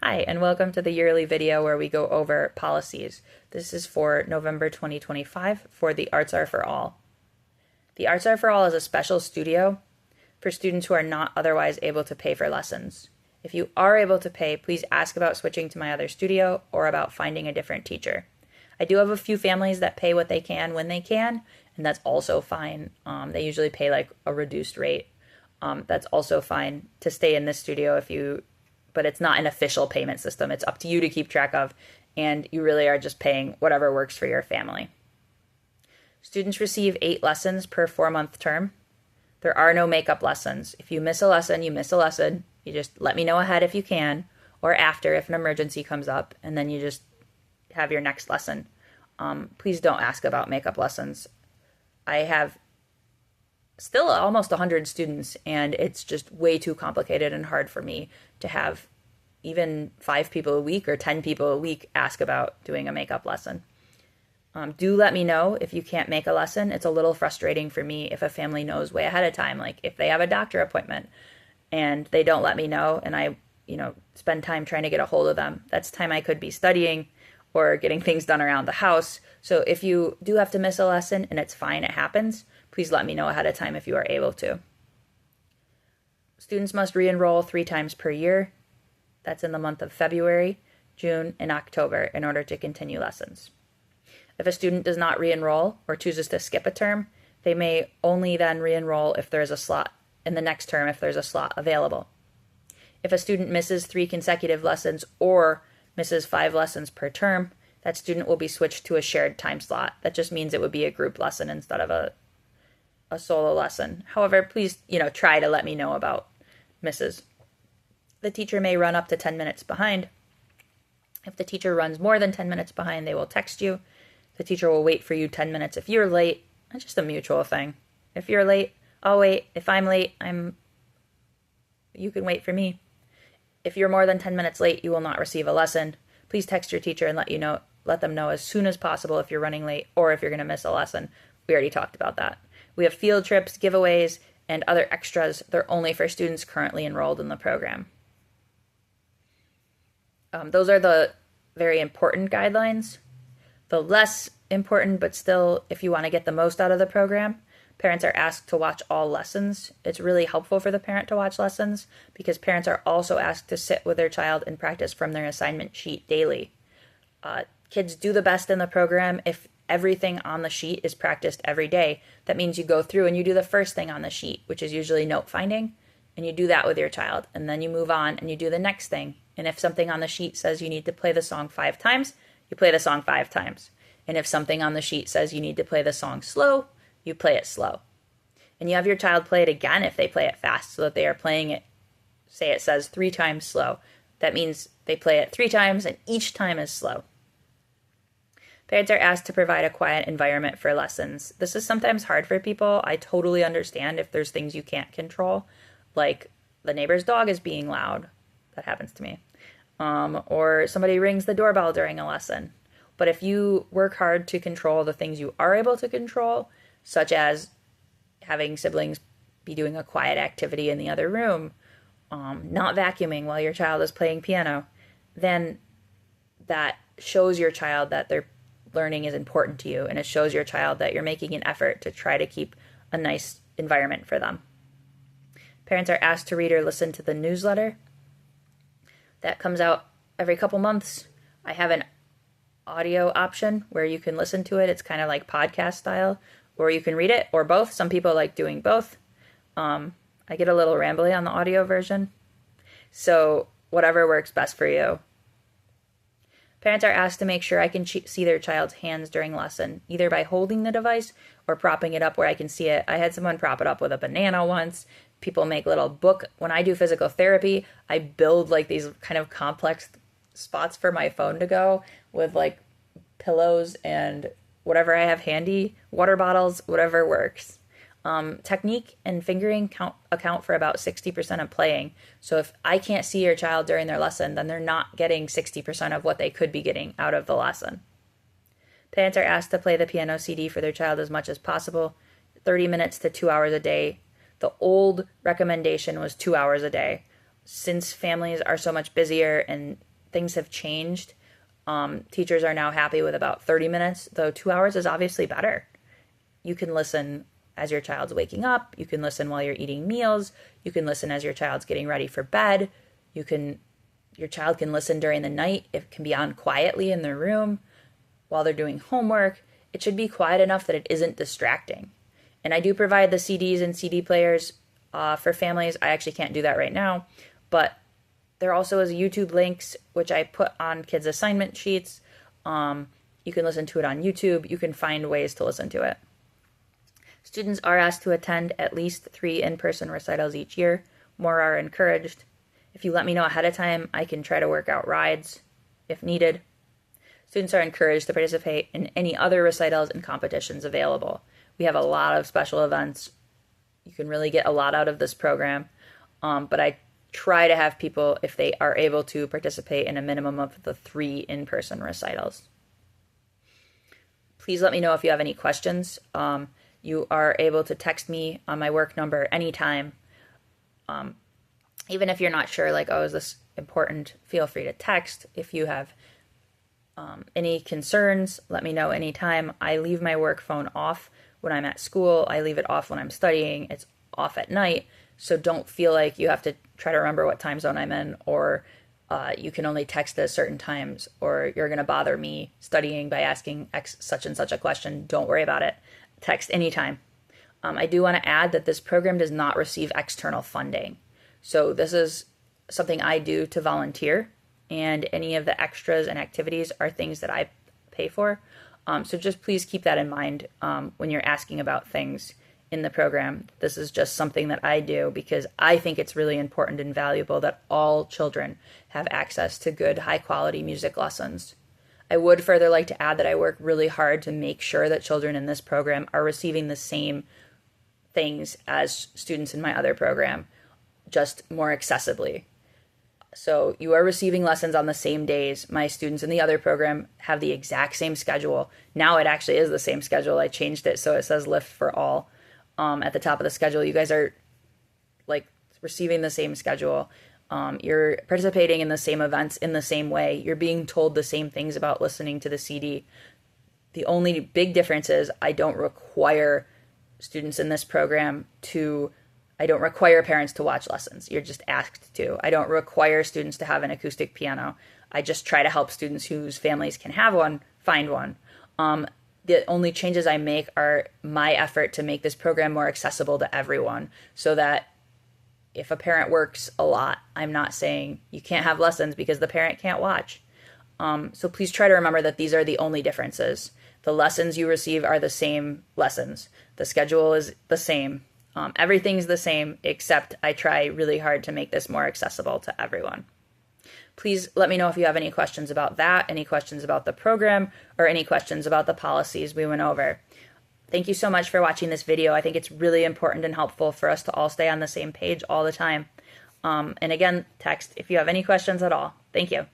Hi, and welcome to the yearly video where we go over policies. This is for November 2025 for the Arts Are for All. The Arts Are for All is a special studio for students who are not otherwise able to pay for lessons. If you are able to pay, please ask about switching to my other studio or about finding a different teacher. I do have a few families that pay what they can when they can, and that's also fine. They usually pay like a reduced rate. That's also fine to stay in this studio but it's not an official payment system. It's up to you to keep track of, and you really are just paying whatever works for your family. Students receive 8 lessons per 4-month term. There are no makeup lessons. If you miss a lesson, you miss a lesson. You just let me know ahead if you can, or after if an emergency comes up, and then you just have your next lesson. Please don't ask about makeup lessons. I have still almost 100 students, and it's just way too complicated and hard for me to have even 5 people a week or 10 people a week ask about doing a makeup lesson. Do let me know if you can't make a lesson. It's a little frustrating for me if a family knows way ahead of time, like if they have a doctor appointment and they don't let me know and I spend time trying to get a hold of them. That's time I could be studying or getting things done around the house. So if you do have to miss a lesson, and it's fine, it happens, please let me know ahead of time if you are able to. Students must re-enroll 3 times per year. That's in the month of February, June, and October in order to continue lessons. If a student does not re-enroll or chooses to skip a term, they may only then re-enroll if there is a slot in the next term if there's a slot available. If a student misses 3 consecutive lessons or misses 5 lessons per term, that student will be switched to a shared time slot. That just means it would be a group lesson instead of a solo lesson. However, please, try to let me know about misses. The teacher may run up to 10 minutes behind. If the teacher runs more than 10 minutes behind, they will text you. The teacher will wait for you 10 minutes. If you're late, it's just a mutual thing. If you're late, I'll wait. If I'm late, you can wait for me. If you're more than 10 minutes late, you will not receive a lesson. Please text your teacher and let them know as soon as possible if you're running late or if you're going to miss a lesson. We already talked about that. We have field trips, giveaways, and other extras. They're only for students currently enrolled in the program. Those are the very important guidelines. The less important, but still, if you want to get the most out of the program, parents are asked to watch all lessons. It's really helpful for the parent to watch lessons because parents are also asked to sit with their child and practice from their assignment sheet daily. Kids do the best in the program if everything on the sheet is practiced every day. That means you go through and you do the first thing on the sheet, which is usually note finding, and you do that with your child. And then you move on and you do the next thing. And if something on the sheet says you need to play the song 5 times, you play the song 5 times. And if something on the sheet says you need to play the song slow, you play it slow. And you have your child play it again if they play it fast, so that they are playing it, say it says 3 times slow. That means they play it 3 times and each time is slow. Parents are asked to provide a quiet environment for lessons. This is sometimes hard for people. I totally understand if there's things you can't control, like the neighbor's dog is being loud. That happens to me. Or somebody rings the doorbell during a lesson. But if you work hard to control the things you are able to control, such as having siblings be doing a quiet activity in the other room, not vacuuming while your child is playing piano, then that shows your child that their learning is important to you, and it shows your child that you're making an effort to try to keep a nice environment for them. Parents are asked to read or listen to the newsletter. That comes out every couple months. I have an audio option where you can listen to it. It's kind of like podcast style, or you can read it, or both. Some people like doing both. I get a little rambly on the audio version. So whatever works best for you. Parents are asked to make sure I can see their child's hands during lesson, either by holding the device or propping it up where I can see it. I had someone prop it up with a banana once. People make little when I do physical therapy, I build like these kind of complex spots for my phone to go with like pillows and whatever I have handy, water bottles, whatever works. Technique and fingering account for about 60% of playing. So if I can't see your child during their lesson, then they're not getting 60% of what they could be getting out of the lesson. Parents are asked to play the piano CD for their child as much as possible, 30 minutes to 2 hours a day. The old recommendation was 2 hours a day. Since families are so much busier and things have changed. Teachers are now happy with about 30 minutes, though 2 hours is obviously better. You can listen as your child's waking up. You can listen while you're eating meals. You can listen as your child's getting ready for bed. Your child can listen during the night. It can be on quietly in their room while they're doing homework. It should be quiet enough that it isn't distracting. And I do provide the CDs and CD players for families. I actually can't do that right now, but there also is YouTube links, which I put on kids' assignment sheets. You can listen to it on YouTube. You can find ways to listen to it. Students are asked to attend at least 3 in-person recitals each year. More are encouraged. If you let me know ahead of time, I can try to work out rides if needed. Students are encouraged to participate in any other recitals and competitions available. We have a lot of special events. You can really get a lot out of this program, but I try to have people, if they are able to, participate in a minimum of the 3 in-person recitals. Please let me know if you have any questions. You are able to text me on my work number anytime. Even if you're not sure, like, oh, is this important, feel free to text. If you have any concerns, let me know anytime. I leave my work phone off when I'm at school. I leave it off when I'm studying. It's off at night. So don't feel like you have to try to remember what time zone I'm in, or you can only text at certain times, or you're going to bother me studying by asking such and such a question. Don't worry about it. Text anytime. I do want to add that this program does not receive external funding. So this is something I do to volunteer, and any of the extras and activities are things that I pay for. So just please keep that in mind when you're asking about things in the program. This is just something that I do because I think it's really important and valuable that all children have access to good, high-quality music lessons. I would further like to add that I work really hard to make sure that children in this program are receiving the same things as students in my other program, just more accessibly. So you are receiving lessons on the same days. My students in the other program have the exact same schedule. Now it actually is the same schedule. I changed it so it says Lift for All at the top of the schedule. You guys are like receiving the same schedule. You're participating in the same events in the same way. You're being told the same things about listening to the CD. The only big difference is I don't require students in this program I don't require parents to watch lessons. You're just asked to. I don't require students to have an acoustic piano. I just try to help students whose families can have one find one. The only changes I make are my effort to make this program more accessible to everyone, so that if a parent works a lot, I'm not saying you can't have lessons because the parent can't watch. So please try to remember that these are the only differences. The lessons you receive are the same lessons. The schedule is the same. Everything's the same, except I try really hard to make this more accessible to everyone. Please let me know if you have any questions about that, any questions about the program, or any questions about the policies we went over. Thank you so much for watching this video. I think it's really important and helpful for us to all stay on the same page all the time. And again, text if you have any questions at all. Thank you.